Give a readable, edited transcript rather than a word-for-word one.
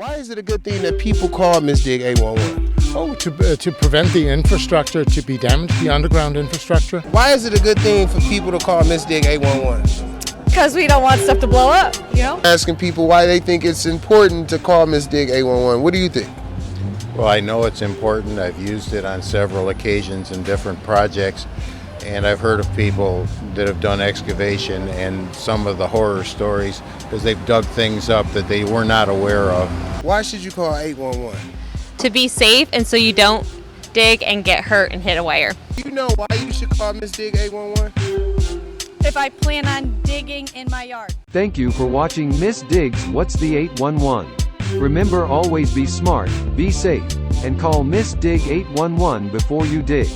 Why is it a good thing that people call Miss Dig 811? Oh, to prevent the infrastructure to be damaged, the underground infrastructure. Why is it a good thing for people to call Miss Dig 811? Because we don't want stuff to blow up, you know? Asking people why they think it's important to call Miss Dig 811. What do you think? Well, I know it's important. I've used it on several occasions in different projects, and I've heard of people that have done excavation and some of the horror stories because they've dug things up that they were not aware of. Why should you call 811? To be safe and so you don't dig and get hurt and hit a wire. Do you know why you should call Miss Dig 811? If I plan on digging in my yard. Thank you for watching Miss Diggs What's the 811. Remember, always be smart, be safe, and call Miss Dig 811 before you dig.